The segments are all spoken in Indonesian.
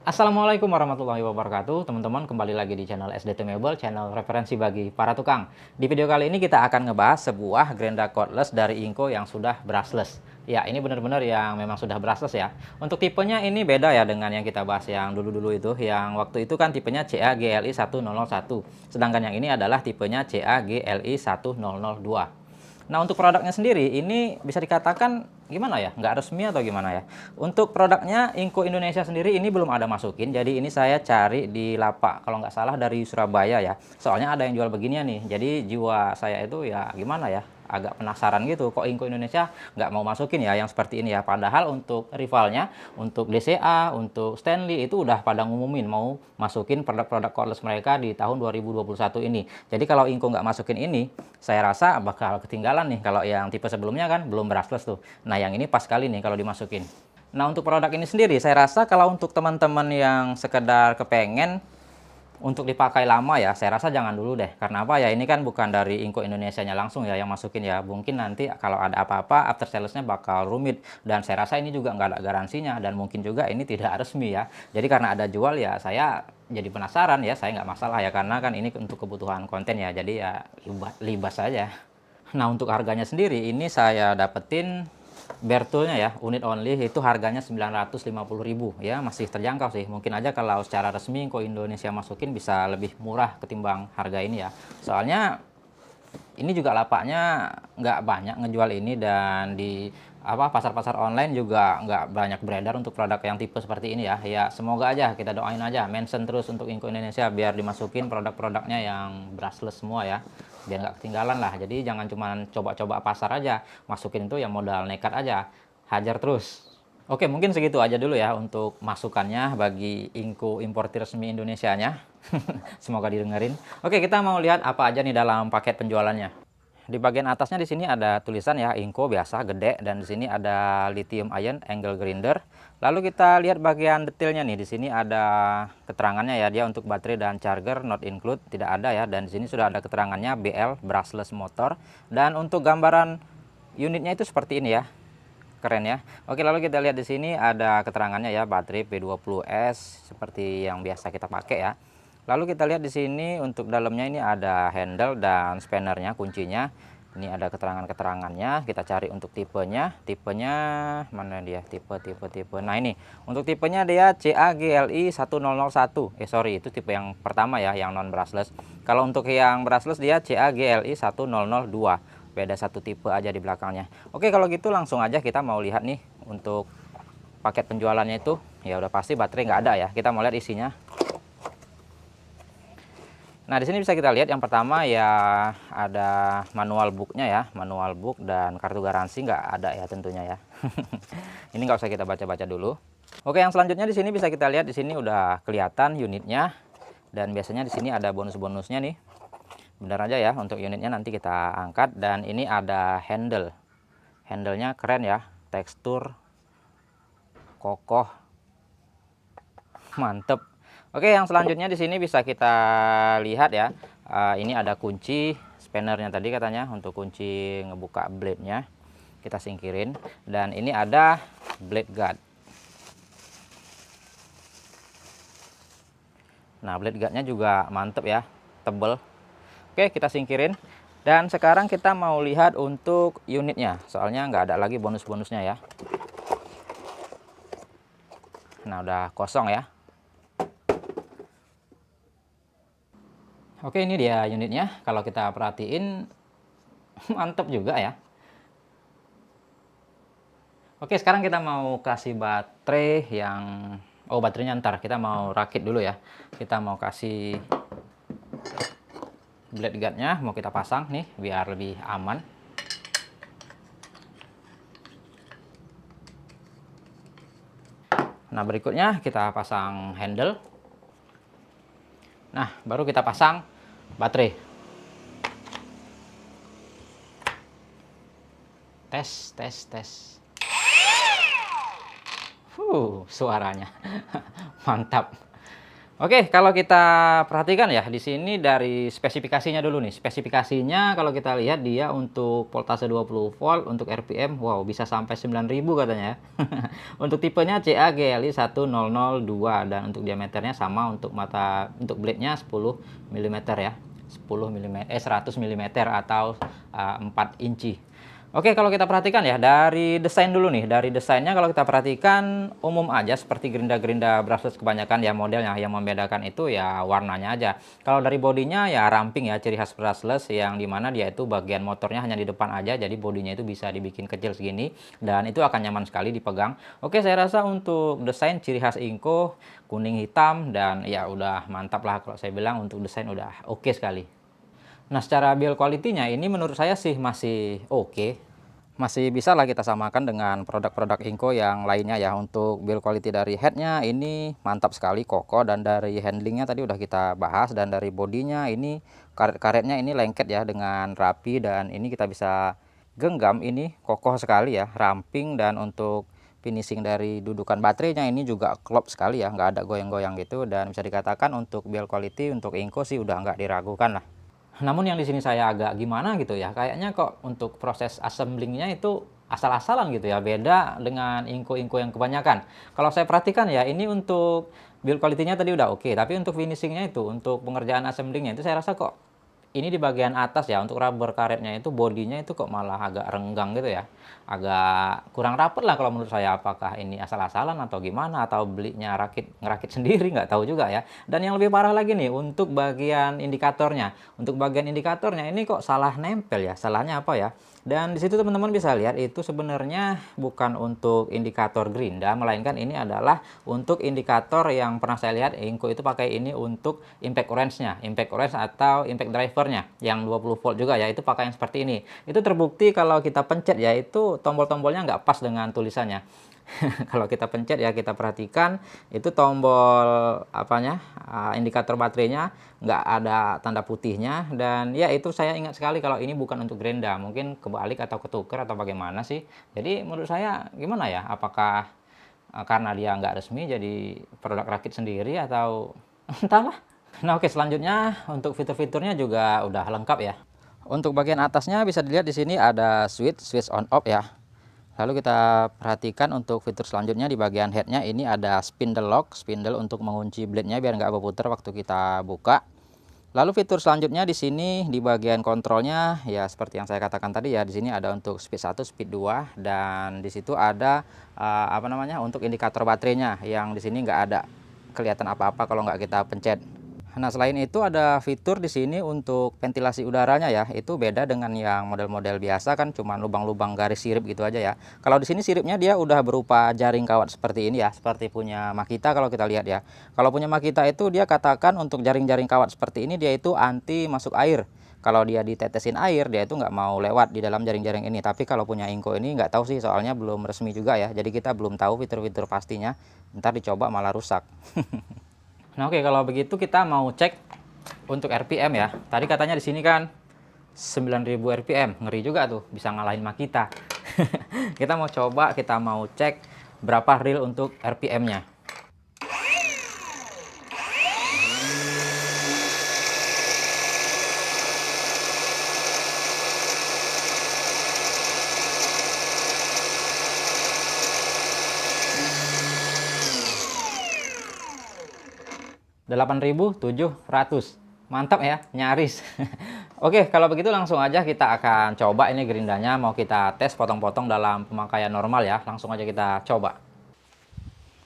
Assalamualaikum warahmatullahi wabarakatuh. Teman-teman, kembali lagi di channel SDT Mebel, channel referensi bagi para tukang. Di video kali ini kita akan ngebahas sebuah gerinda cordless dari Inco yang sudah brushless. Ya, ini benar-benar yang memang sudah brushless ya. Untuk tipenya ini beda ya dengan yang kita bahas yang dulu-dulu itu. Yang waktu itu kan tipenya CA-GLI 1001. Sedangkan yang ini adalah tipenya CA-GLI 1002. Nah, untuk produknya sendiri ini bisa dikatakan gimana ya? Nggak resmi atau gimana ya? Untuk produknya Inco Indonesia sendiri ini belum ada masukin. Jadi ini saya cari di lapak kalau nggak salah dari Surabaya ya. Soalnya ada yang jual beginian nih. Jadi jiwa saya itu ya gimana ya? Agak penasaran gitu. Kok Inco Indonesia nggak mau masukin ya yang seperti ini ya? Padahal untuk rivalnya, untuk DCA, untuk Stanley itu udah pada ngumumin mau masukin produk-produk cordless mereka di tahun 2021 ini. Jadi kalau Inco nggak masukin ini, saya rasa bakal ketinggalan nih. Kalau yang tipe sebelumnya kan belum brushless tuh. Nah, yang ini pas sekali nih kalau dimasukin. Nah, untuk produk ini sendiri, saya rasa kalau untuk teman-teman yang sekedar kepengen untuk dipakai lama ya, saya rasa jangan dulu deh. Karena apa ya, ini kan bukan dari Inco Indonesianya langsung ya yang masukin ya. Mungkin nanti kalau ada apa-apa, after salesnya bakal rumit. Dan saya rasa ini juga nggak ada garansinya. Dan mungkin juga ini tidak resmi ya. Jadi karena ada jual ya, saya jadi penasaran ya. Saya nggak masalah ya, karena kan ini untuk kebutuhan konten ya. Jadi ya libas saja. Nah, untuk harganya sendiri, ini saya dapetin bare tool-nya ya, unit only itu harganya 950.000 ya, masih terjangkau sih. Mungkin aja kalau secara resmi Inco Indonesia masukin bisa lebih murah ketimbang harga ini ya. Soalnya ini juga lapaknya nggak banyak ngejual ini, dan di pasar-pasar online juga nggak banyak beredar untuk produk yang tipe seperti ini ya. Ya semoga aja, kita doain aja, mention terus untuk Inco Indonesia biar dimasukin produk-produknya yang brushless semua ya, biar nggak ketinggalan lah. Jadi jangan cuma coba-coba pasar aja, masukin itu yang modal nekat aja, hajar terus. Oke, mungkin segitu aja dulu ya untuk masukannya bagi Inco importir resmi Indonesianya. Semoga didengerin. Oke, kita mau lihat apa aja nih dalam paket penjualannya. Di bagian atasnya di sini ada tulisan ya, Inco biasa gede, dan di sini ada lithium ion angle grinder. Lalu kita lihat bagian detailnya nih. Di sini ada keterangannya ya, dia untuk baterai dan charger not include, tidak ada ya. Dan di sini sudah ada keterangannya BL brushless motor, dan untuk gambaran unitnya itu seperti ini ya. Keren ya. Oke, lalu kita lihat di sini ada keterangannya ya, baterai P20S seperti yang biasa kita pakai ya. Lalu kita lihat di sini untuk dalamnya ini ada handle dan spannernya, kuncinya. Ini ada keterangan-keterangannya. Kita cari untuk tipenya. Tipenya mana dia? Tipe. Nah, ini untuk tipenya dia CA-GLI 1001. Sorry, itu tipe yang pertama ya, yang non brushless. Kalau untuk yang brushless dia CA-GLI 1002. Beda satu tipe aja di belakangnya. Oke, kalau gitu langsung aja kita mau lihat nih untuk paket penjualannya itu. Ya udah pasti baterai nggak ada ya. Kita mau lihat isinya. Nah, di sini bisa kita lihat yang pertama ya, ada manual booknya ya, manual book, dan kartu garansi nggak ada ya tentunya ya. Ini nggak usah kita baca-baca dulu. Oke, yang selanjutnya di sini bisa kita lihat, di sini udah kelihatan unitnya, dan biasanya di sini ada bonus-bonusnya nih. Benar aja ya, untuk unitnya nanti kita angkat. Dan ini ada handlenya keren ya, tekstur kokoh, mantep. Oke, yang selanjutnya di sini bisa kita lihat ya, ini ada kunci spannernya tadi katanya untuk kunci ngebuka blade-nya, kita singkirin. Dan ini ada blade guard. Nah, blade guardnya juga mantep ya, tebel. Oke, kita singkirin. Dan sekarang kita mau lihat untuk unitnya, soalnya nggak ada lagi bonus-bonusnya ya. Nah, udah kosong ya. Oke, ini dia unitnya. Kalau kita perhatiin, mantep juga ya. Oke, sekarang kita mau kasih baterai yang... Oh, baterainya ntar. Kita mau rakit dulu ya. Kita mau kasih blade guardnya, mau kita pasang nih, biar lebih aman. Nah, berikutnya kita pasang handle. Nah, baru kita pasang baterai. Tes. Suaranya mantap. Oke, kalau kita perhatikan ya, di sini dari spesifikasinya dulu nih. Spesifikasinya kalau kita lihat dia untuk voltase 20 volt, untuk RPM, wow bisa sampai 9.000 katanya ya. Untuk tipenya CA-GLI 1002 dan untuk diameternya sama untuk untuk blade-nya 10 mm ya. 100 mm atau 4 inci. Oke, kalau kita perhatikan ya, dari desain dulu nih. Dari desainnya kalau kita perhatikan umum aja seperti gerinda-gerinda brushless kebanyakan ya modelnya. Yang membedakan itu ya warnanya aja. Kalau dari bodinya ya ramping ya, ciri khas brushless yang dimana dia itu bagian motornya hanya di depan aja. Jadi bodinya itu bisa dibikin kecil segini dan itu akan nyaman sekali dipegang. Oke, saya rasa untuk desain ciri khas Inco kuning hitam dan ya udah mantap lah kalau saya bilang untuk desain udah oke sekali. Nah, secara build quality-nya ini menurut saya sih masih oke. Masih bisa lah kita samakan dengan produk-produk Inco yang lainnya ya. Untuk build quality dari headnya ini mantap sekali, kokoh, dan dari handlingnya tadi udah kita bahas, dan dari bodinya ini karet-karetnya ini lengket ya dengan rapi, dan ini kita bisa genggam, ini kokoh sekali ya, ramping, dan untuk finishing dari dudukan baterainya ini juga klop sekali ya, nggak ada goyang-goyang gitu, dan bisa dikatakan untuk build quality untuk Inco sih udah nggak diragukan lah. Namun yang di sini saya agak gimana gitu ya, kayaknya kok untuk proses assemblingnya itu asal-asalan gitu ya, beda dengan Inco-Inco yang kebanyakan. Kalau saya perhatikan ya, ini untuk build quality-nya tadi udah oke, tapi untuk finishingnya itu, untuk pengerjaan assemblingnya itu saya rasa kok ini di bagian atas ya, untuk rubber karetnya itu bodinya itu kok malah agak renggang gitu ya, agak kurang rapet lah kalau menurut saya. Apakah ini asal-asalan atau gimana, atau belinya ngerakit sendiri, nggak tahu juga ya. Dan yang lebih parah lagi nih untuk bagian indikatornya, ini kok salah nempel ya, salahnya apa ya. Dan di situ teman-teman bisa lihat itu sebenarnya bukan untuk indikator gerinda, melainkan ini adalah untuk indikator yang pernah saya lihat Inco itu pakai ini untuk impact orange-nya, impact orange atau impact driver-nya yang 20 volt juga ya, itu pakai yang seperti ini. Itu terbukti kalau kita pencet ya, itu tombol-tombolnya nggak pas dengan tulisannya. Kalau kita pencet ya, kita perhatikan itu tombol apanya, indikator baterainya nggak ada tanda putihnya. Dan ya itu saya ingat sekali kalau ini bukan untuk gerinda, mungkin kebalik atau ketuker atau bagaimana sih. Jadi menurut saya gimana ya, apakah karena dia nggak resmi jadi produk rakit sendiri atau entahlah. Nah, oke, selanjutnya untuk fitur-fiturnya juga udah lengkap ya. Untuk bagian atasnya bisa dilihat di sini ada switch on off ya. Lalu kita perhatikan untuk fitur selanjutnya di bagian headnya ini ada spindle lock, spindle untuk mengunci blade-nya biar nggak berputar waktu kita buka. Lalu fitur selanjutnya di sini di bagian kontrolnya ya seperti yang saya katakan tadi ya, di sini ada untuk speed 1, speed 2, dan di situ ada apa namanya, untuk indikator baterainya yang di sini nggak ada kelihatan apa-apa kalau nggak kita pencet. Nah, selain itu ada fitur di sini untuk ventilasi udaranya ya. Itu beda dengan yang model-model biasa kan cuma lubang-lubang garis sirip gitu aja ya. Kalau di sini siripnya dia udah berupa jaring kawat seperti ini ya, seperti punya Makita kalau kita lihat ya. Kalau punya Makita itu dia katakan untuk jaring-jaring kawat seperti ini dia itu anti masuk air. Kalau dia ditetesin air, dia itu nggak mau lewat di dalam jaring-jaring ini. Tapi kalau punya Inco ini nggak tahu sih, soalnya belum resmi juga ya. Jadi kita belum tahu fitur-fitur pastinya. Ntar dicoba malah rusak. Nah, oke, kalau begitu kita mau cek untuk RPM ya. Tadi katanya di sini kan 9.000 RPM. Ngeri juga tuh, bisa ngalahin Makita. Kita mau coba, kita mau cek berapa real untuk RPM-nya. 8.700. Mantap ya, nyaris. Oke, kalau begitu langsung aja kita akan coba ini gerindanya, mau kita tes potong-potong dalam pemakaian normal ya. Langsung aja kita coba.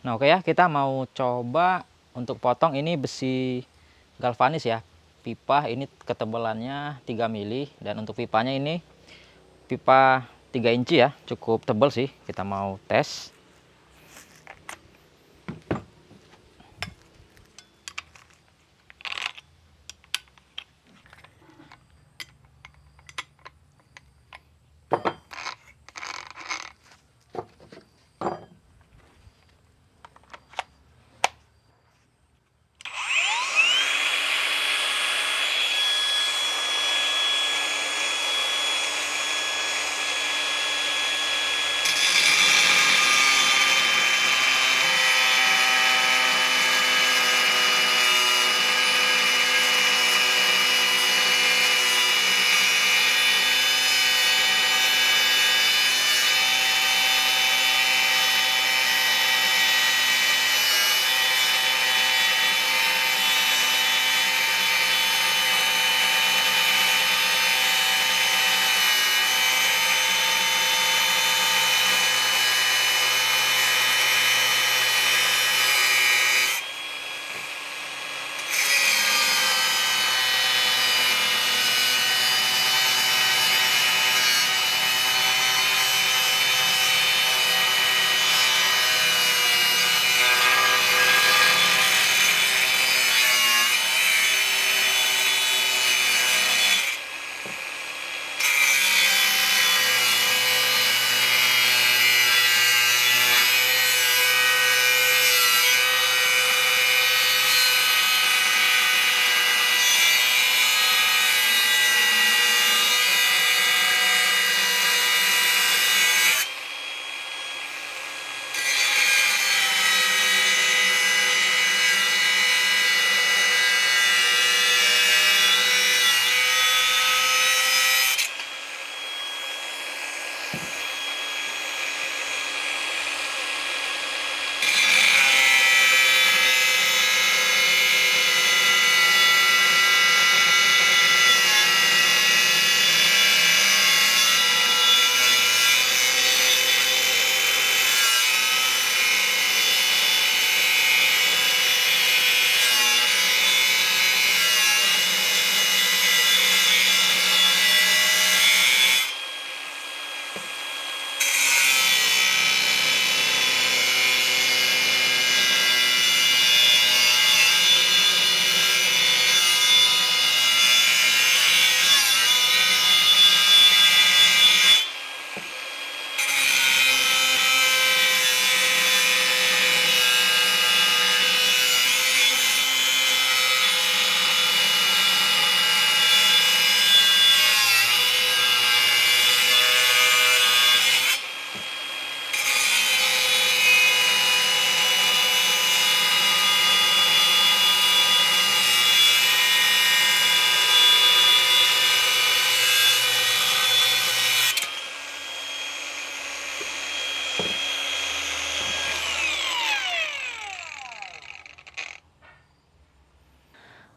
Nah, oke ya, kita mau coba untuk potong ini besi galvanis ya. Pipa ini ketebalannya 3 mili, dan untuk pipanya ini pipa 3 inci ya, cukup tebal sih. Kita mau tes.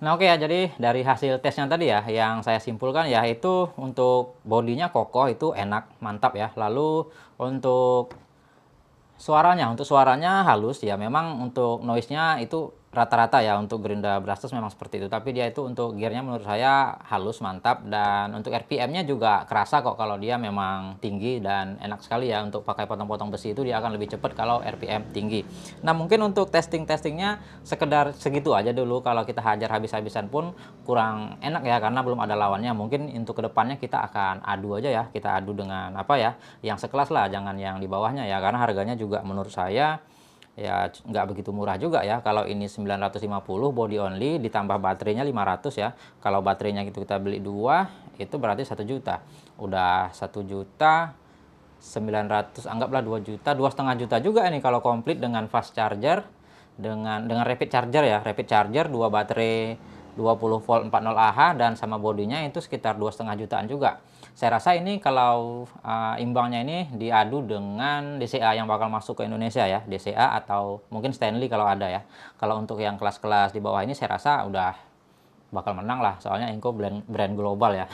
Nah oke ya, jadi dari hasil tesnya tadi ya, yang saya simpulkan ya itu untuk bodinya kokoh, itu enak, mantap ya. Lalu untuk suaranya halus ya, memang untuk noise-nya itu rata-rata ya untuk Gerinda brushless memang seperti itu. Tapi dia itu untuk gearnya menurut saya halus, mantap, dan untuk RPM-nya juga kerasa kok kalau dia memang tinggi dan enak sekali ya untuk pakai potong-potong besi itu dia akan lebih cepat kalau RPM tinggi. Nah mungkin untuk testing-testingnya sekedar segitu aja dulu, kalau kita hajar habis-habisan pun kurang enak ya karena belum ada lawannya. Mungkin untuk kedepannya kita akan adu aja ya, kita adu dengan apa ya, yang sekelas lah, jangan yang di bawahnya ya, karena harganya juga menurut saya ya nggak begitu murah juga ya. Kalau ini 950 body only ditambah baterainya 500 ya, kalau baterainya itu kita beli dua itu berarti 1 juta, udah 1.900.000, anggaplah 2 juta, 2,5 juta juga ini kalau komplit dengan fast charger, dengan rapid charger ya, rapid charger, dua baterai 20 volt 40 Ah dan sama bodinya itu sekitar 2,5 jutaan juga. Saya rasa ini kalau imbangnya ini diadu dengan DCA yang bakal masuk ke Indonesia ya, DCA atau mungkin Stanley kalau ada ya. Kalau untuk yang kelas-kelas di bawah ini saya rasa udah bakal menang lah, soalnya Inco brand global ya.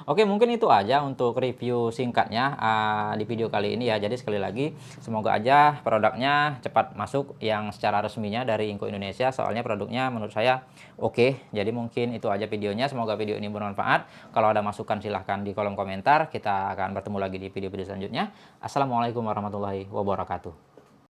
Oke, mungkin itu aja untuk review singkatnya di video kali ini ya. Jadi sekali lagi semoga aja produknya cepat masuk yang secara resminya dari Inco Indonesia, soalnya produknya menurut saya oke. Jadi mungkin itu aja videonya, semoga video ini bermanfaat. Kalau ada masukan silahkan di kolom komentar, kita akan bertemu lagi di video-video selanjutnya. Assalamualaikum warahmatullahi wabarakatuh.